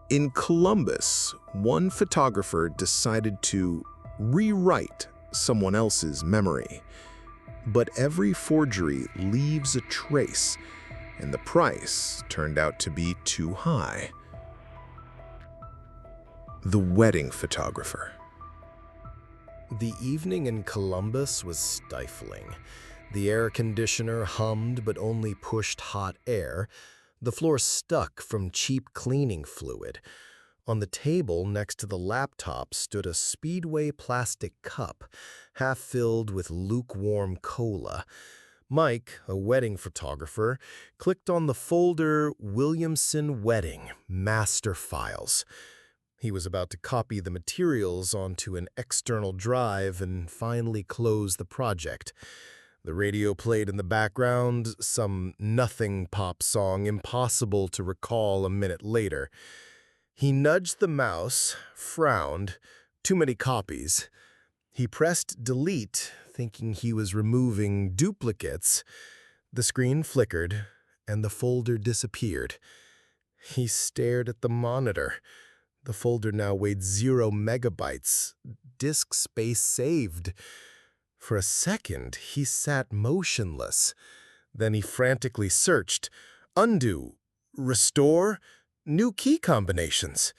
In Columbus, one photographer decided to rewrite someone else's memory. But every forgery leaves a trace, and the price turned out to be too high. The wedding photographer. The evening in Columbus was stifling. The air conditioner hummed but only pushed hot air. The floor stuck from cheap cleaning fluid. On the table next to the laptop stood a Speedway plastic cup, half filled with lukewarm cola. Mike, a wedding photographer, clicked on the folder Williamson Wedding Master Files. He was about to copy the materials onto an external drive and finally close the project. The radio played in the background, some nothing pop song impossible to recall a minute later. He nudged the mouse, frowned. Too many copies. He pressed delete, thinking he was removing duplicates. The screen flickered, and the folder disappeared. He stared at the monitor. The folder now weighed 0 megabytes. Disk space saved. For a second, he sat motionless. Then he frantically searched. Undo. Restore. New key combinations.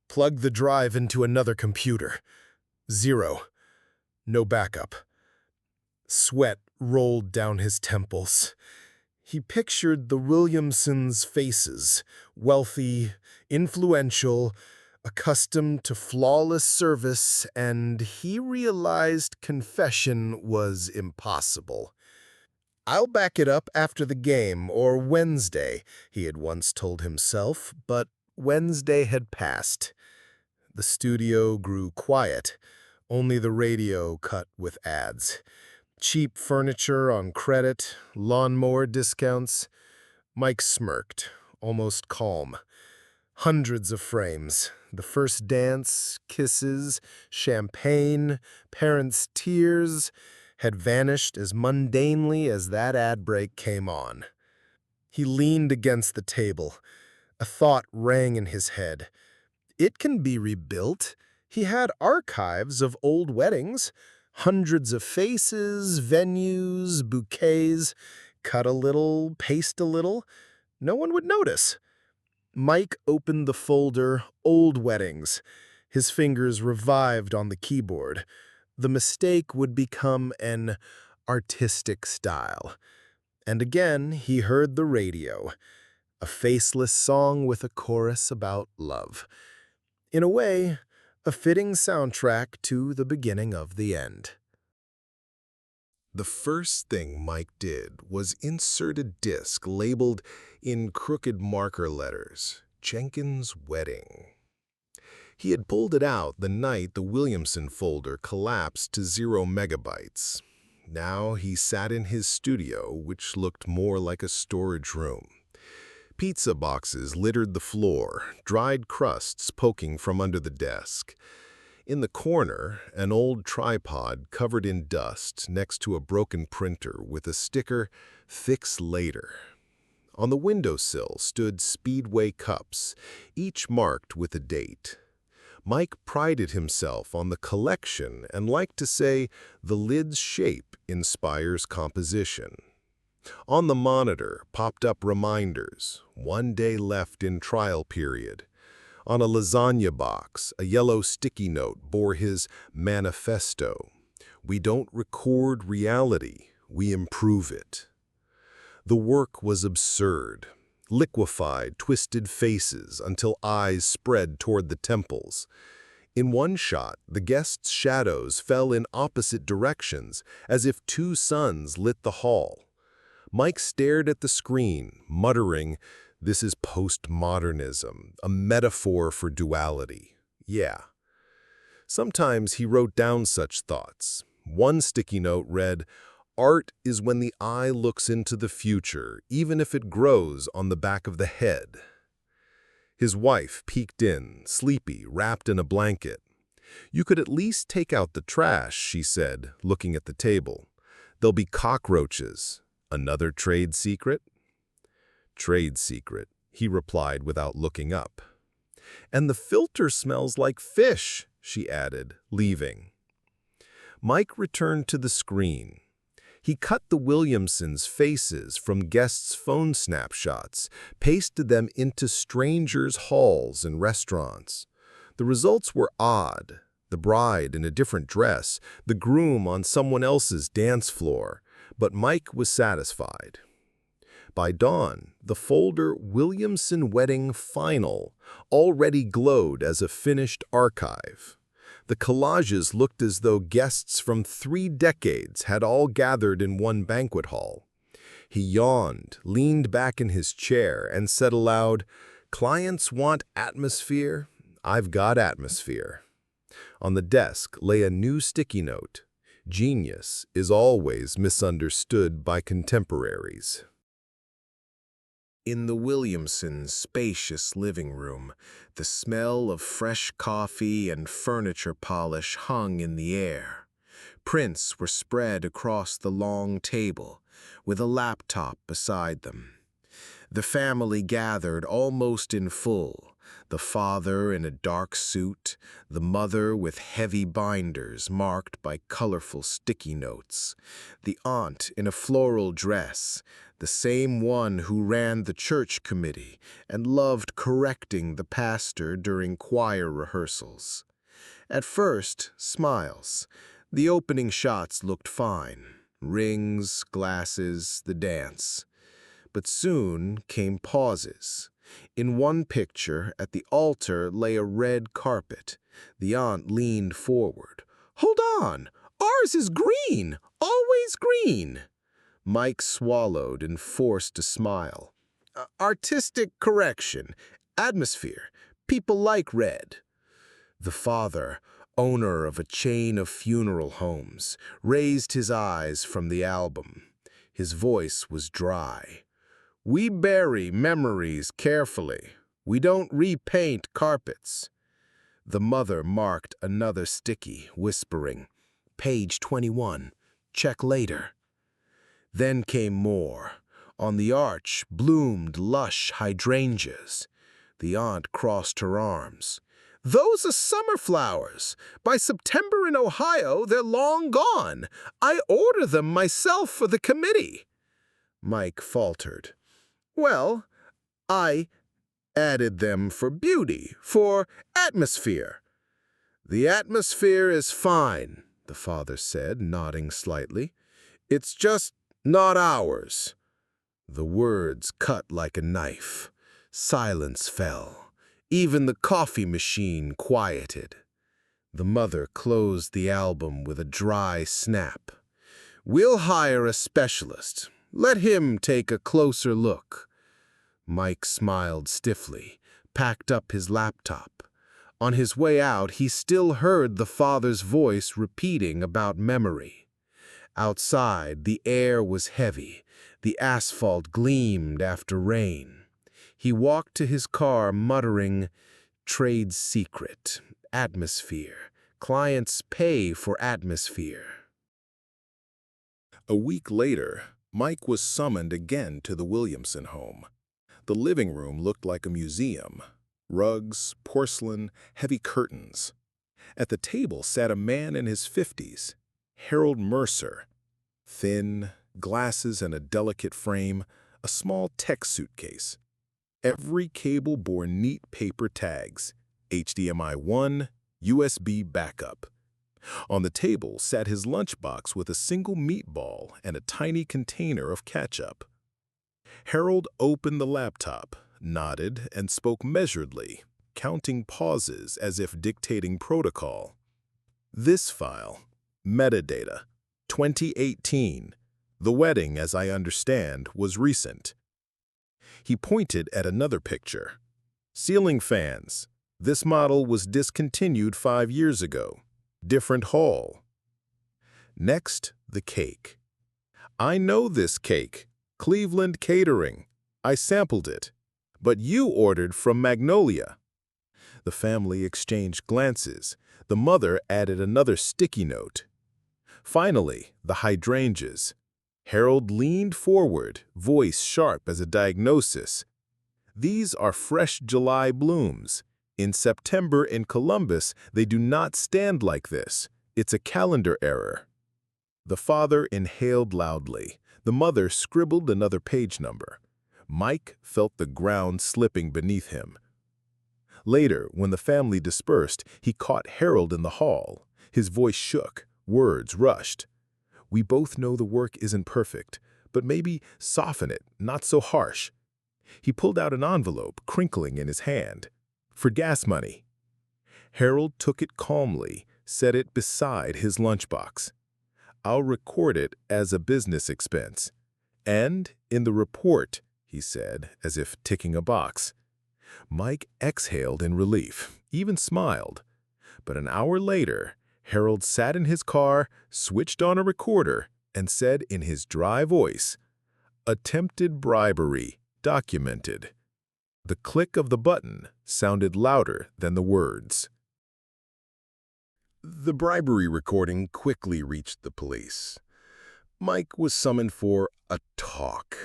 Plug the drive into another computer. 0. No backup. Sweat rolled down his temples. He pictured the Williamsons' faces, wealthy, influential, accustomed to flawless service, and he realized confession was impossible. "I'll back it up after the game, or Wednesday," he had once told himself, but Wednesday had passed. The studio grew quiet, only the radio cut with ads. Cheap furniture on credit, lawnmower discounts. Mike smirked, almost calm. Hundreds of frames. The first dance, kisses, champagne, parents' tears had vanished as mundanely as that ad break came on. He leaned against the table. A thought rang in his head. It can be rebuilt. He had archives of old weddings. Hundreds of faces, venues, bouquets. Cut a little, paste a little. No one would notice. Mike opened the folder Old Weddings. His fingers revived on the keyboard. The mistake would become an artistic style. And again he heard the radio. A faceless song with a chorus about love. In a way, a fitting soundtrack to the beginning of the end. The first thing Mike did was insert a disc labeled in crooked marker letters, Jenkins' Wedding. He had pulled it out the night the Williamson folder collapsed to 0 megabytes. Now he sat in his studio, which looked more like a storage room. Pizza boxes littered the floor, dried crusts poking from under the desk. In the corner, an old tripod covered in dust next to a broken printer with a sticker, "Fix Later." On the windowsill stood Speedway cups, each marked with a date. Mike prided himself on the collection and liked to say the lid's shape inspires composition. On the monitor popped up reminders, 1 day left in trial period. On a lasagna box, a yellow sticky note bore his manifesto. "We don't record reality, we improve it." The work was absurd. Liquefied, twisted faces until eyes spread toward the temples. In one shot, the guests' shadows fell in opposite directions, as if 2 suns lit the hall. Mike stared at the screen, muttering, "This is postmodernism, a metaphor for duality." Yeah. Sometimes he wrote down such thoughts. One sticky note read, "Art is when the eye looks into the future, even if it grows on the back of the head." His wife peeked in, sleepy, wrapped in a blanket. "You could at least take out the trash," she said, looking at the table. "There'll be cockroaches." "Another trade secret?" "Trade secret," he replied without looking up. "And the filter smells like fish," she added, leaving. Mike returned to the screen. He cut the Williamsons' faces from guests' phone snapshots, pasted them into strangers' halls and restaurants. The results were odd. The bride in a different dress, the groom on someone else's dance floor, but Mike was satisfied. By dawn, the folder Williamson Wedding Final already glowed as a finished archive. The collages looked as though guests from 3 decades had all gathered in one banquet hall. He yawned, leaned back in his chair, and said aloud, "Clients want atmosphere? I've got atmosphere." On the desk lay a new sticky note. "Genius is always misunderstood by contemporaries." In the Williamsons' spacious living room, the smell of fresh coffee and furniture polish hung in the air. Prints were spread across the long table, with a laptop beside them. The family gathered almost in full, the father in a dark suit, the mother with heavy binders marked by colorful sticky notes, the aunt in a floral dress, the same one who ran the church committee and loved correcting the pastor during choir rehearsals. At first, smiles. The opening shots looked fine. Rings, glasses, the dance. But soon came pauses. In one picture, at the altar lay a red carpet. The aunt leaned forward. "Hold on! Ours is green! Always green!" Mike swallowed and forced a smile. "Artistic correction. Atmosphere. People like red." The father, owner of a chain of funeral homes, raised his eyes from the album. His voice was dry. "We bury memories carefully. We don't repaint carpets." The mother marked another sticky, whispering, "Page 21. Check later." Then came more. On the arch bloomed lush hydrangeas. The aunt crossed her arms. "Those are summer flowers. By September in Ohio, they're long gone. I order them myself for the committee." Mike faltered. "Well, I added them for beauty, for atmosphere." "The atmosphere is fine," the father said, nodding slightly. "It's just not ours." The words cut like a knife. Silence fell. Even the coffee machine quieted. The mother closed the album with a dry snap. "We'll hire a specialist. Let him take a closer look." Mike smiled stiffly, packed up his laptop. On his way out, he still heard the father's voice repeating about memory. Outside, the air was heavy. The asphalt gleamed after rain. He walked to his car muttering, "Trade secret, atmosphere. Clients pay for atmosphere." A week later, Mike was summoned again to the Williamson home. The living room looked like a museum. Rugs, porcelain, heavy curtains. At the table sat a man in his 50s. Harold Mercer. Thin, glasses and a delicate frame, a small tech suitcase. Every cable bore neat paper tags, HDMI 1, USB backup. On the table sat his lunchbox with a single meatball and a tiny container of ketchup. Harold opened the laptop, nodded, and spoke measuredly, counting pauses as if dictating protocol. "This file, metadata, 2018. The wedding, as I understand, was recent." He pointed at another picture. "Ceiling fans. This model was discontinued 5 years ago. Different hall." Next, the cake. "I know this cake. Cleveland Catering. I sampled it. But you ordered from Magnolia." The family exchanged glances. The mother added another sticky note. Finally, the hydrangeas. Harold leaned forward, voice sharp as a diagnosis. "These are fresh July blooms. In September in Columbus, they do not stand like this. It's a calendar error. The father inhaled loudly. The mother scribbled another page number. Mike felt the ground slipping beneath him. Later, when the family dispersed, he caught Harold in the hall. His voice shook, words rushed. "We both know the work isn't perfect, but maybe soften it, not so harsh." He pulled out an envelope, crinkling in his hand. "For gas money." Harold took it calmly, set it beside his lunchbox. "I'll record it as a business expense. And in the report," he said, as if ticking a box. Mike exhaled in relief, even smiled. But an hour later, Harold sat in his car, switched on a recorder, and said in his dry voice, "Attempted bribery, documented." The click of the button sounded louder than the words. The bribery recording quickly reached the police. Mike was summoned for a talk.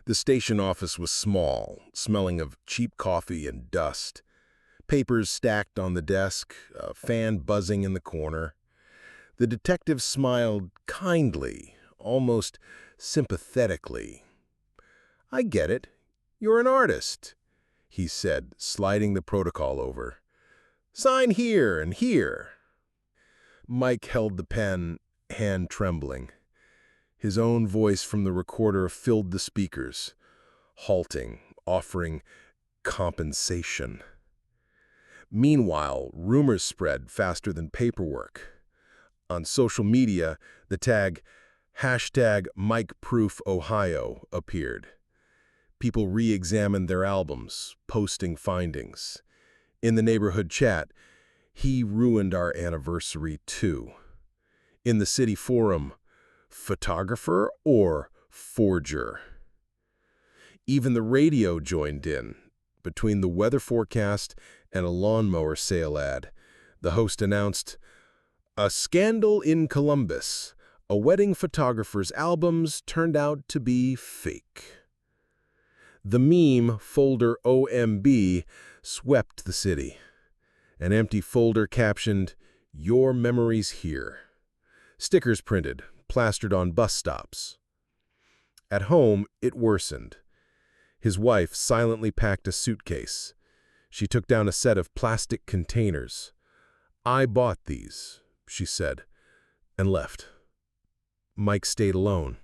The station office was small, smelling of cheap coffee and dust. Papers stacked on the desk, a fan buzzing in the corner. The detective smiled kindly, almost sympathetically. "I get it. You're an artist," he said, sliding the protocol over. "Sign here and here." Mike held the pen, hand trembling. His own voice from the recorder filled the speakers, halting, offering compensation. Meanwhile, rumors spread faster than paperwork. On social media, the tag #MikeProofOhio appeared. People re-examined their albums, posting findings. In the neighborhood chat, "He ruined our anniversary too." In the city forum, "Photographer or forger?" Even the radio joined in. Between the weather forecast and a lawnmower sale ad, the host announced, "A scandal in Columbus. A wedding photographer's albums turned out to be fake." The meme folder OMB swept the city. An empty folder captioned, "Your memories here." Stickers printed, plastered on bus stops. At home, it worsened. His wife silently packed a suitcase. She took down a set of plastic containers. "I bought these," she said, and left. Mike stayed alone.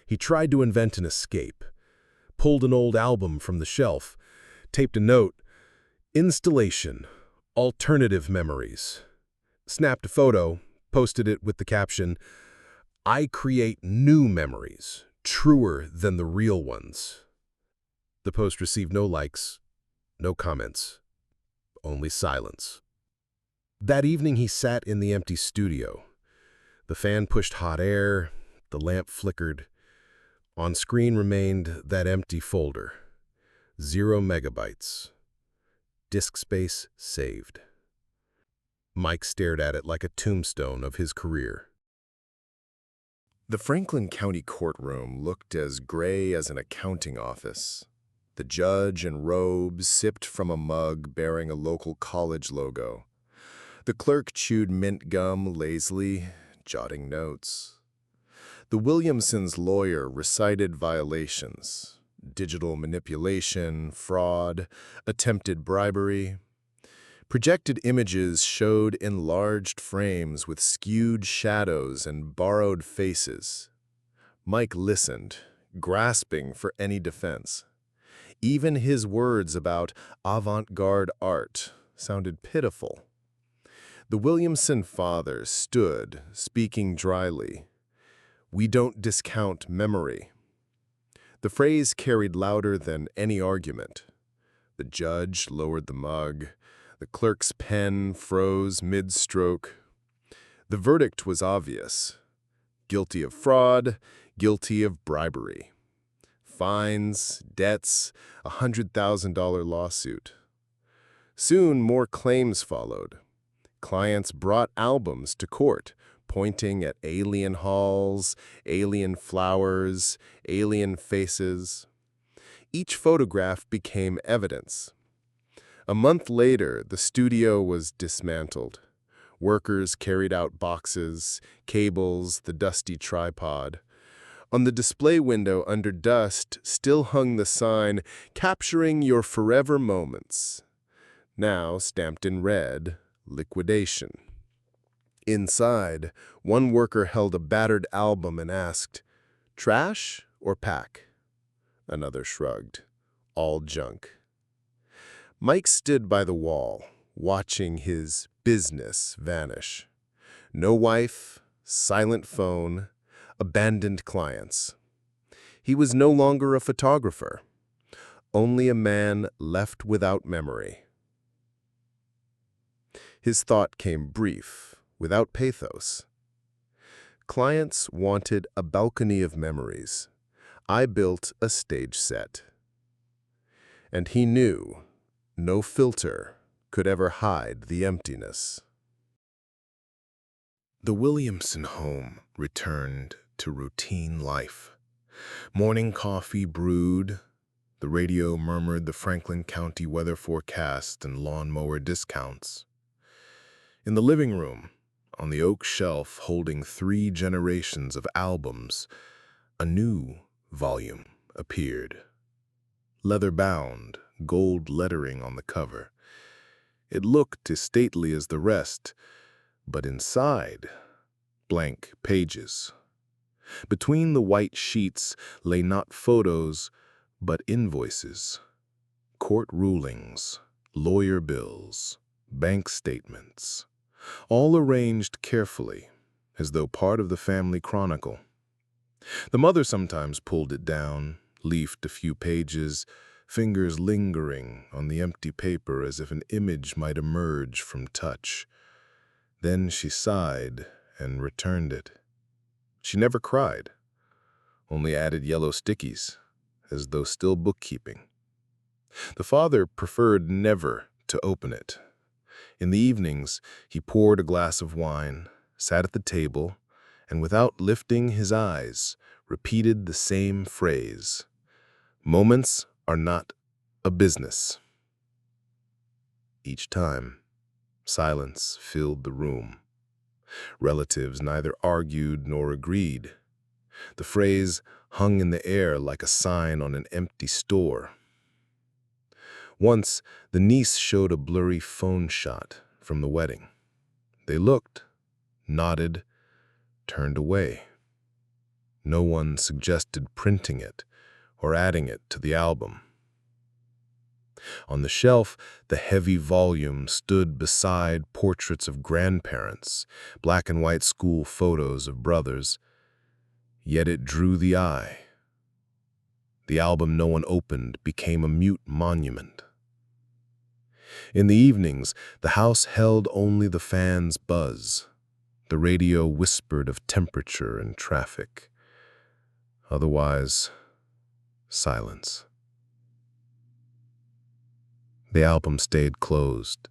He tried to invent an escape, pulled an old album from the shelf, taped a note, "Installation, alternative memories," snapped a photo, posted it with the caption, "I create new memories, truer than the real ones." The post received no likes, no comments, only silence. That evening he sat in the empty studio. The fan pushed hot air, the lamp flickered. On screen remained that empty folder. 0 megabytes. Disk space saved. Mike stared at it like a tombstone of his career. The Franklin County courtroom looked as gray as an accounting office. The judge in robes sipped from a mug bearing a local college logo. The clerk chewed mint gum lazily, jotting notes. The Williamsons' lawyer recited violations: digital manipulation, fraud, attempted bribery. Projected images showed enlarged frames with skewed shadows and borrowed faces. Mike listened, grasping for any defense. Even his words about avant-garde art sounded pitiful. The Williamson father stood, speaking dryly. "We don't discount memory." The phrase carried louder than any argument. The judge lowered the mug. The clerk's pen froze mid-stroke. The verdict was obvious. Guilty of fraud, guilty of bribery. Fines, debts, a $100,000 lawsuit. Soon more claims followed. Clients brought albums to court, pointing at alien halls, alien flowers, alien faces. Each photograph became evidence. A month later, the studio was dismantled. Workers carried out boxes, cables, the dusty tripod. On the display window under dust still hung the sign, "Capturing your forever moments." Now stamped in red, "Liquidation." Inside, one worker held a battered album and asked, "Trash or pack?" Another shrugged, "All junk." Mike stood by the wall, watching his business vanish. No wife, silent phone, abandoned clients. He was no longer a photographer, only a man left without memory. His thought came brief, without pathos. Clients wanted a balcony of memories. I built a stage set. And he knew no filter could ever hide the emptiness. The Williamson home returned to routine life. Morning coffee brewed, the radio murmured the Franklin County weather forecast and lawnmower discounts. In the living room, on the oak shelf holding 3 generations of albums, a new volume appeared. Leather-bound, gold lettering on the cover. It looked as stately as the rest, but inside, blank pages. Between the white sheets lay not photos, but invoices, court rulings, lawyer bills, bank statements, all arranged carefully, as though part of the family chronicle. The mother sometimes pulled it down, leafed a few pages, fingers lingering on the empty paper as if an image might emerge from touch. Then she sighed and returned it. She never cried, only added yellow stickies, as though still bookkeeping. The father preferred never to open it. In the evenings, he poured a glass of wine, sat at the table, and without lifting his eyes, repeated the same phrase: "Moments are not a business." Each time, silence filled the room. Relatives neither argued nor agreed. The phrase hung in the air like a sign on an empty store. Once, the niece showed a blurry phone shot from the wedding. They looked, nodded, turned away. No one suggested printing it or adding it to the album. On the shelf, the heavy volume stood beside portraits of grandparents, black and white school photos of brothers. Yet it drew the eye. The album no one opened became a mute monument. In the evenings, the house held only the fan's buzz. The radio whispered of temperature and traffic. Otherwise, silence. The album stayed closed,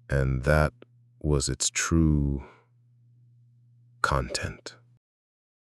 and that was its true content.